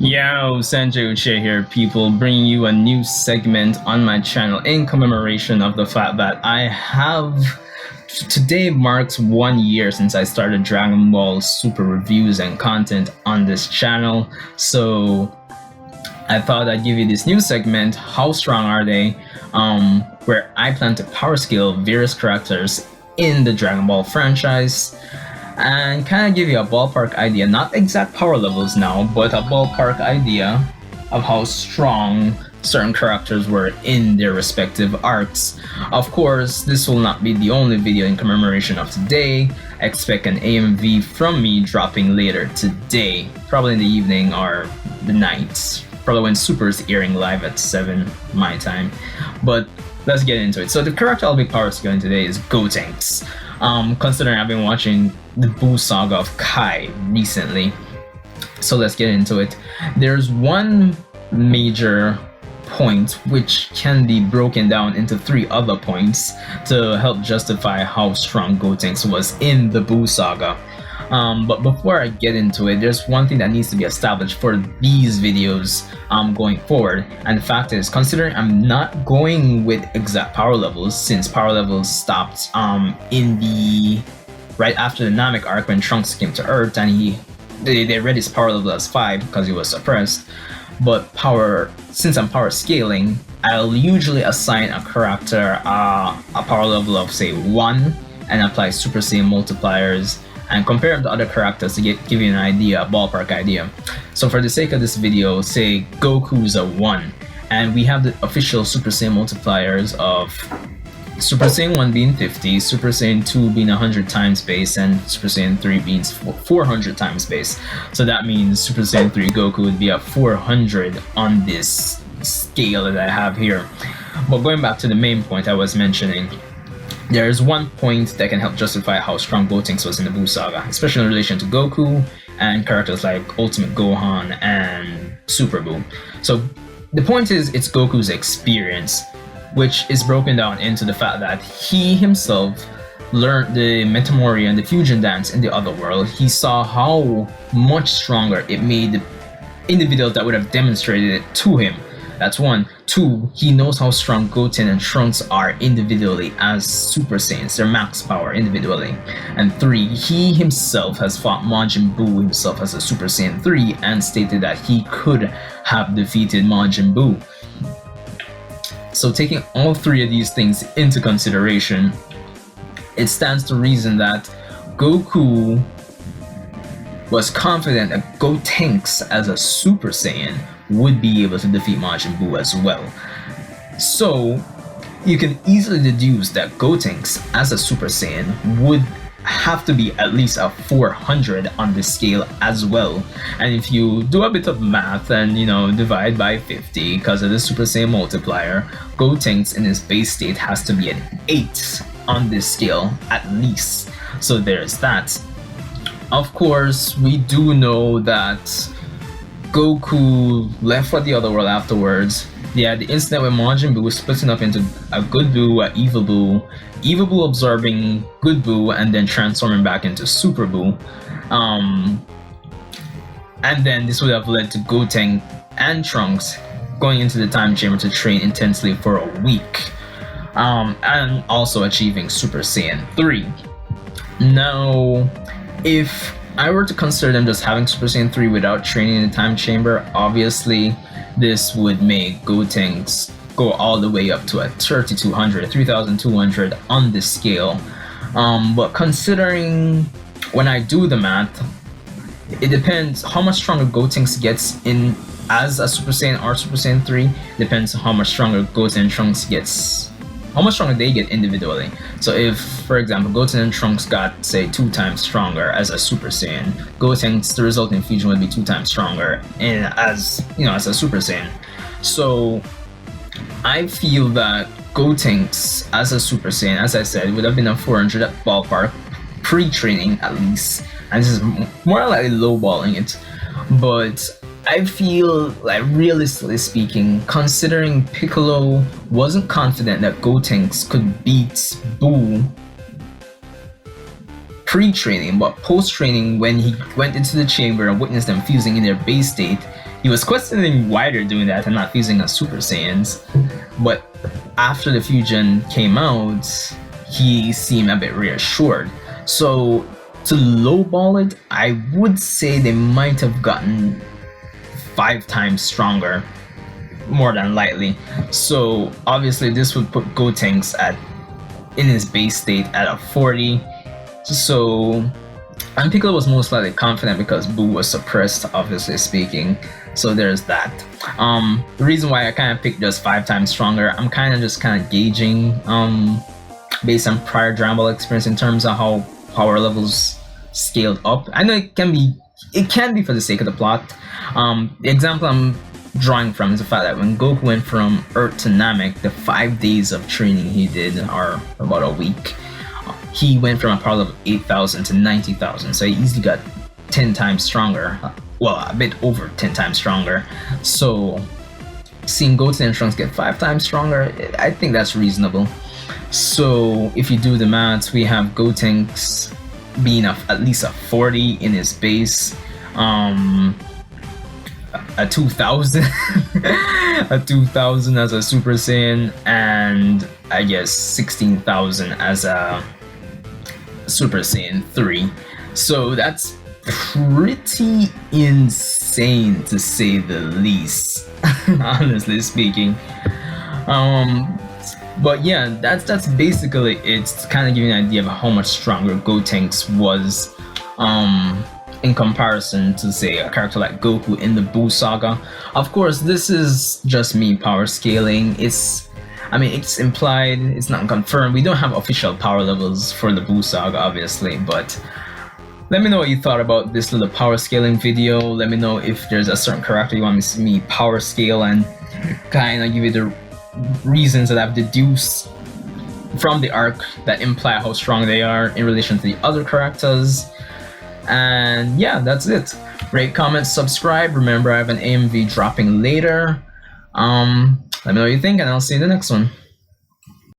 Yo, Sanjay Uche here, people, bringing you a new segment on my channel in commemoration of the fact that I have. Today marks 1 year since I started Dragon Ball Super reviews and content on this channel, so I thought I'd give you this new segment, How Strong Are They? Where I plan to power scale various characters in the Dragon Ball franchise and kind of give you a ballpark idea, not exact power levels now, but a ballpark idea of how strong certain characters were in their respective arcs. Of course, this will not be the only video in commemoration of today. Expect an AMV from me dropping later today, probably in the evening or the night, probably when Super is airing live at 7 my time. But let's get into it. So the character I'll be power scaling today is Gotenks. Considering I've been watching the Buu Saga of Kai recently, so let's get into it. There's one major point which can be broken down into 3 other points to help justify how strong Gotenks was in the Buu Saga. But before I get into it, there's one thing that needs to be established for these videos going forward. And the fact is, considering I'm not going with exact power levels, since power levels stopped in the right after the Namek arc when Trunks came to Earth, and they read his power level as 5 because he was suppressed. But since I'm power scaling, I'll usually assign a character a power level of say 1 and apply Super Saiyan multipliers and compare them to other characters to give you an idea, a ballpark idea. So for the sake of this video, say Goku's a 1, and we have the official Super Saiyan multipliers of Super Saiyan 1 being 50, Super Saiyan 2 being 100 times base, and Super Saiyan 3 being 400 times base. So that means Super Saiyan 3 Goku would be at 400 on this scale that I have here. But going back to the main point I was mentioning, there's one point that can help justify how strong Gotenks was in the Buu Saga, especially in relation to Goku and characters like Ultimate Gohan and Super Buu. So the point is, it's Goku's experience, which is broken down into the fact that he himself learned the Metamori and the Fusion Dance in the other world. He saw how much stronger it made the individuals that would have demonstrated it to him. That's 1. 2, he knows how strong Goten and Trunks are individually as Super Saiyans, their max power individually. And 3, he himself has fought Majin Buu himself as a Super Saiyan 3 and stated that he could have defeated Majin Buu. So taking all 3 of these things into consideration, it stands to reason that Goku was confident that Gotenks as a Super Saiyan would be able to defeat Majin Buu as well. So you can easily deduce that Gotenks as a Super Saiyan would have to be at least a 400 on this scale as well. And if you do a bit of math and divide by 50 because of the Super Saiyan multiplier, Gotenks in his base state has to be an 8 on this scale at least. So there's that. Of course, we do know that Goku left for the other world afterwards. They had the incident where Majin Buu was splitting up into a good Buu, a evil Buu absorbing good Buu and then transforming back into Super Buu. And then this would have led to Gotenks and Trunks going into the time chamber to train intensely for a week. And also achieving Super Saiyan 3. Now, if I were to consider them just having Super Saiyan 3 without training in the time chamber, obviously this would make Gotenks go all the way up to a 3200, 3200 on this scale. But considering when I do the math, it depends how much stronger Gotenks gets in as a Super Saiyan or Super Saiyan 3, depends on how much stronger Goten and Trunks gets, how much stronger they get individually. So if, for example, Goten and Trunks got, say, 2 times stronger as a Super Saiyan, Gotenks, the resulting fusion would be 2 times stronger as a Super Saiyan. So I feel that Gotenks as a Super Saiyan, as I said, would have been a 400 at ballpark, pre-training at least, and this is more likely lowballing it, but I feel like, realistically speaking, considering Piccolo wasn't confident that Gotenks could beat Buu pre-training, but post-training when he went into the chamber and witnessed them fusing in their base state, he was questioning why they're doing that and not fusing as Super Saiyans. But after the fusion came out, he seemed a bit reassured. So to lowball it, I would say they might have gotten 5 times stronger, more than likely. So obviously this would put Gotenks at in his base state at a 40. So and Piccolo was most likely confident because Buu was suppressed, obviously speaking. So there's that. The reason why I kind of picked just 5 times stronger, I'm kind of gauging based on prior Dragon Ball experience in terms of how power levels scaled up. I know it can be for the sake of the plot. The example I'm drawing from is the fact that when Goku went from Earth to Namek, the 5 days of training he did, or about a week, he went from a power level of 8,000 to 90,000. So he easily got 10 times stronger. Well, a bit over 10 times stronger. So seeing Goten and Trunks get 5 times stronger, I think that's reasonable. So if you do the maths, we have Gotenks being at least a 40 in his base, a 2,000 a 2,000 as a Super Saiyan, and I guess 16,000 as a Super Saiyan 3. So that's pretty insane to say the least, honestly speaking. But yeah, that's basically it. It's kind of giving an idea of how much stronger Gotenks was in comparison to, say, a character like Goku in the Buu Saga. Of course, this is just me power scaling. It's implied, it's not confirmed. We don't have official power levels for the Buu Saga, obviously, but let me know what you thought about this little power scaling video. Let me know if there's a certain character you want me to power scale, and kind of give you the reasons that I've deduced from the arc that imply how strong they are in relation to the other characters. And yeah, that's it. Rate, comment, subscribe. Remember, I have an AMV dropping later. Let me know what you think, and I'll see you in the next one.